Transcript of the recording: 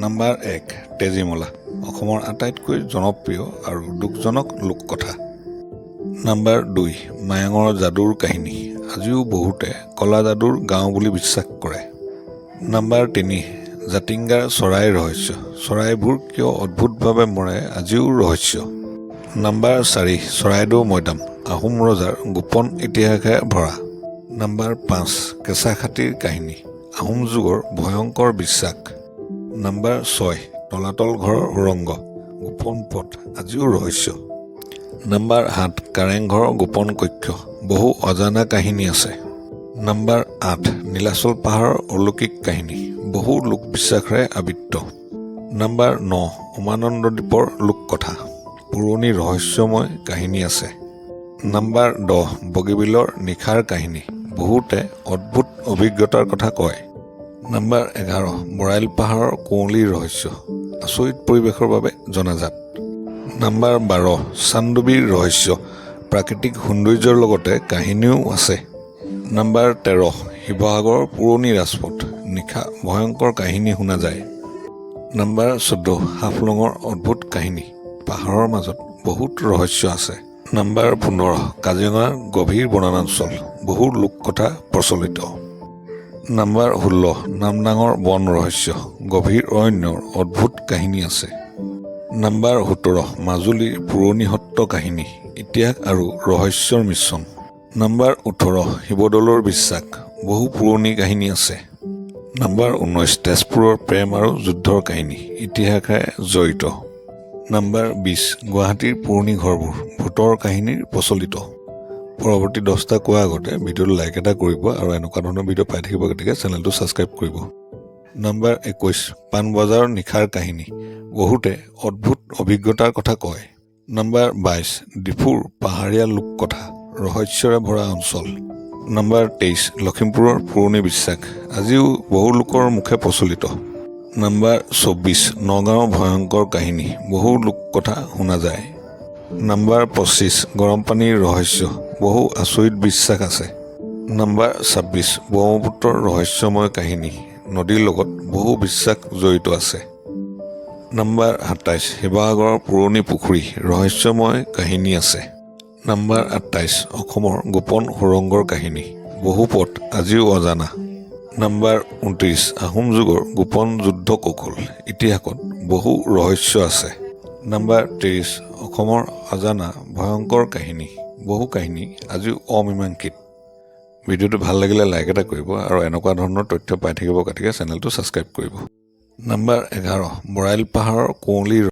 Number 1 Tejimola অসমৰ আটাইতকৈ জনপ্ৰিয় আৰু দুখজনক লোককথা। নাম্বাৰ 2 মায়াঙৰ যাদুৰ কাহিনী। আজিও বহুতে কলা যাদুৰ গাঁও বুলি বিশ্বাস কৰে। নাম্বাৰ 3 জাতিংগাৰ চৰাইৰ ৰহস্য। চৰাইবোৰ কিয় অদ্ভুতভাৱে মৰে আজিও ৰহস্য। নাম্বাৰ 4 চৰাইদেউ মৈদাম আহোম ৰজাৰ গোপন ইতিহাসে ভৰা। নাম্বাৰ 5 কেঁচা খাটিৰ কাহিনী আহোম যুগৰ ভয়ংকৰ বিশ্বাস। নাম্বাৰ 6 তলাতল ঘৰৰ সুৰংগ গোপন পথ আজিও ৰহস্য। নাম্বাৰ 7 কাৰেংঘৰৰ গোপন কক্ষ বহু অজানা কাহিনী আছে। নাম্বাৰ 8 নীলাচল পাহাৰৰ অলৌকিক কাহিনী বহু লোকবিশ্বাসেৰে আবৃত্ত। নাম্বাৰ 9 উমানন্দ দ্বীপৰ লোককথা পুৰণি ৰহস্যময় কাহিনী আছে। নাম্বাৰ 10 বগীবিলৰ নিশাৰ কাহিনী বহুতে অদ্ভুত অভিজ্ঞতাৰ কথা কয়। নাম্বাৰ 11 বৰাইল পাহাৰৰ কুঁৱলীৰ ৰহস্য আচৰিত পৰিৱেশৰ বাবে জনাজাত। নাম্বাৰ 12 চান্দুবিৰ ৰহস্য প্ৰাকৃতিক সৌন্দৰ্যৰ লগতে কাহিনীও আছে। নাম্বাৰ 13 শিৱসাগৰৰ পুৰণি ৰাজপথ নিশা ভয়ংকৰ কাহিনী শুনা যায়। নাম্বাৰ 14 হাফলঙৰ অদ্ভুত কাহিনী পাহাৰৰ মাজত বহুত ৰহস্য আছে। নাম্বাৰ 15 কাজিৰঙাৰ গভীৰ বনাঞ্চল বহু লোককথা প্ৰচলিত। নাম্বাৰ 16 নামদাঙৰ বন ৰহস্য গভীৰ অৰণ্যৰ অদ্ভুত কাহিনী আছে। নাম্বাৰ 17 মাজুলীৰ পুৰণি সত্ৰ কাহিনী ইতিহাস আৰু ৰহস্যৰ মিশ্ৰণ। নাম্বাৰ 18 শিৱদৌলৰ বিশ্বাস বহু পুৰণি কাহিনী আছে। নাম্বাৰ 19 তেজপুৰৰ প্ৰেম আৰু যুদ্ধৰ কাহিনী ইতিহাসে জড়িত। নাম্বাৰ 20 গুৱাহাটীৰ পুৰণি ঘৰবোৰ ভূতৰ কাহিনীৰ প্ৰচলিত। পৰৱৰ্তী 10টা কোৱাৰ আগতে ভিডিঅ'টো লাইক এটা কৰিব আৰু এনেকুৱা ধৰণৰ ভিডিঅ' পাই থাকিব গতিকে চেনেলটো ছাবস্ক্ৰাইব কৰিব। নাম্বাৰ 21 পাণবজাৰৰ নিশাৰ কাহিনী বহুতে অদ্ভুত অভিজ্ঞতাৰ কথা কয়। নাম্বাৰ 22 ডিফুৰ পাহাৰীয়া লোককথা ৰহস্যৰে ভৰা অঞ্চল। নাম্বাৰ 23 লখিমপুৰৰ পুৰণি বিশ্বাস আজিও বহু লোকৰ মুখে প্ৰচলিত। নাম্বাৰ 24 নগাঁৱৰ ভয়ংকৰ কাহিনী বহু লোককথা শুনা যায়। নাম্বাৰ 25 গৰম পানীৰ ৰহস্য বহু আচৰিত বিশ্বাস আছে। নাম্বাৰ 26 ব্ৰহ্মপুত্ৰৰ ৰহস্যময় কাহিনী নদীৰ লগত বহু বিশ্বাস জড়িত আছে। নাম্বাৰ 27 শিৱসাগৰৰ পুৰণি পুখুৰী ৰহস্যময় কাহিনী আছে। নাম্বাৰ 28 অসমৰ গোপন সুৰংগৰ কাহিনী বহু পথ আজিও অজানা। নাম্বাৰ 29 আহোম যুগৰ গোপন যুদ্ধ কৌশল ইতিহাসত বহু ৰহস্য আছে। নাম্বাৰ 30 অসমৰ অজানা ভয়ংকৰ কাহিনী বহু কাহিনী আজিও অমীমাংসিত। ভিডিঅ'টো ভাল লাগিলে লাইক এটা কৰিব আৰু এনেকুৱা ধৰণৰ তথ্য পাই থাকিব গতিকে চেনেলটো ছাবস্ক্ৰাইব কৰিব। নাম্বাৰ 11 বৰাইল পাহাৰৰ কুঁৱলীৰ